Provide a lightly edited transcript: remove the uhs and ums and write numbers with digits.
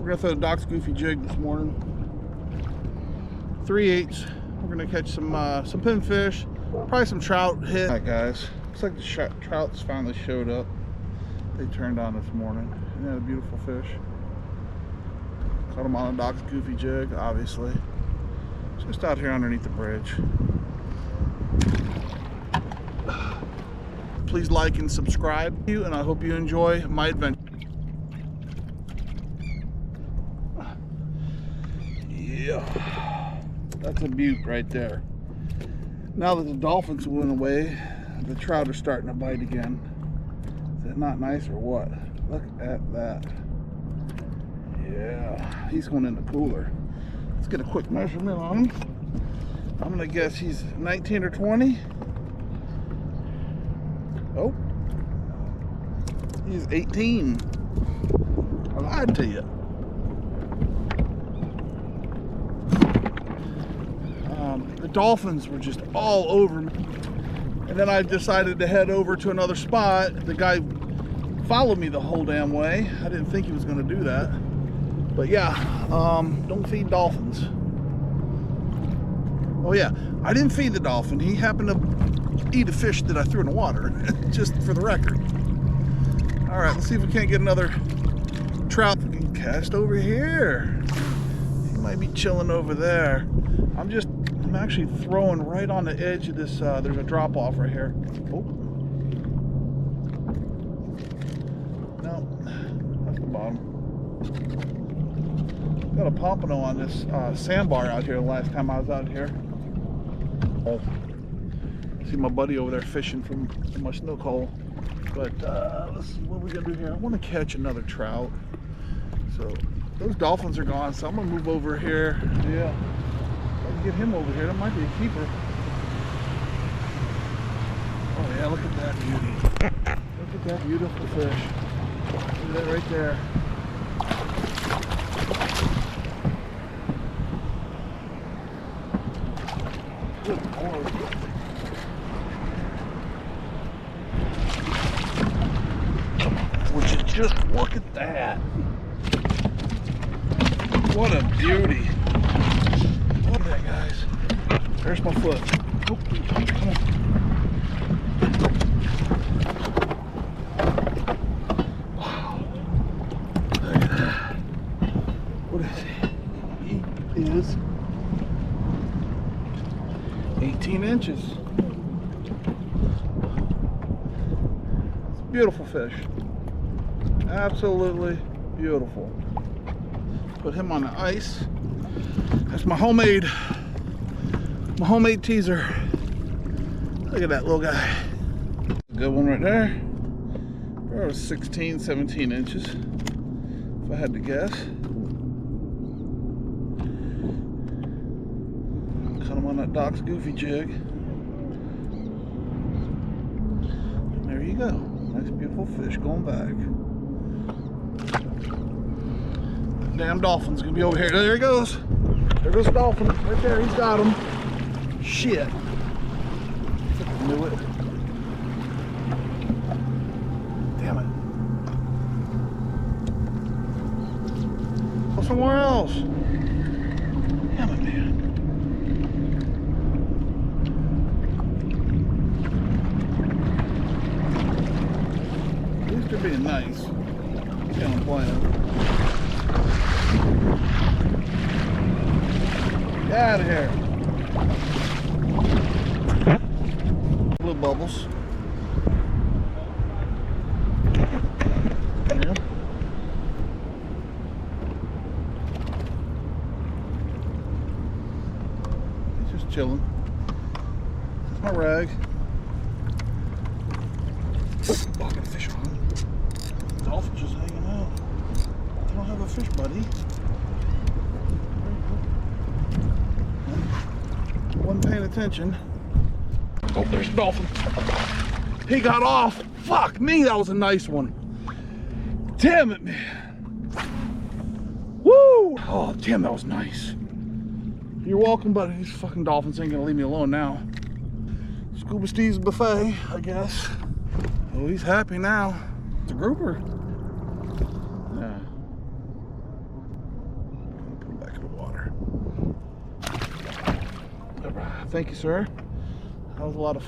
We're gonna throw the Doc's Goofy jig this morning. 3/8. We're gonna catch some pinfish, probably some trout hit. All right, guys. Looks like the trouts finally showed up. They turned on this morning. Isn't that a beautiful fish? Caught them on a Doc's Goofy jig, obviously. Just out here underneath the bridge. Please like and subscribe, and I hope you enjoy my adventure. Yeah, that's a beaut right there. Now that the dolphins went away, the trout are starting to bite again. Is that not nice or what? Look at that. Yeah, he's going in the cooler. Let's get a quick measurement on him. I'm gonna guess he's 19 or 20. Oh, he's 18. I lied to you. The dolphins were just all over me. And then I decided to head over to another spot. The guy followed me the whole damn way. I didn't think he was gonna do that. But yeah, don't feed dolphins. Oh yeah, I didn't feed the dolphin. He happened to eat a fish that I threw in the water, just for the record. All right, let's see if we can't get another trout. We can cast over here. He might be chilling over there. I'm actually throwing right on the edge of this, there's a drop off right here. Oh. No, that's the bottom. Got a pompano on this sandbar out here the last time I was out here. Oh. See my buddy over there fishing from my snook hole. But let's see what we're gonna do here. I want to catch another trout. So those dolphins are gone, so I'm gonna move over here. Yeah. If I can get him over here, that might be a keeper. Oh yeah, look at that beauty. Look at that beautiful fish. Look at that right there. Good Lord. Would you just look at that? What a beauty. Look at that, guys. There's my foot. Oh, come on. Wow. Look at that. What is he? He is 18 inches. It's a beautiful fish. Absolutely beautiful. Put him on the ice. That's my homemade teaser. Look at that little guy. Good one right there. Probably 16, 17 inches, if I had to guess. Cut him on that Doc's Goofy jig. There you go. Nice, beautiful fish going back. Damn dolphin's gonna be over here. There he goes. There goes the dolphin. Right there, he's got him. Shit. I knew it. Damn it. Go somewhere else. Damn it, man. At least they're being nice. That's kind of playing. Get out of here. Blue bubbles. Yeah. He's just chilling. That's my rag. Oh, I got a fish on. Dolphin's just hanging out. I don't have a fish, buddy. Wasn't paying attention. Oh, there's a dolphin. He got off. Fuck me, that was a nice one. Damn it, man. Woo! Oh, damn, that was nice. You're welcome, but these fucking dolphins ain't gonna leave me alone now. Scuba Steve's buffet, I guess. Oh, he's happy now. It's a grouper. Yeah. Thank you, sir. That was a lot of fun.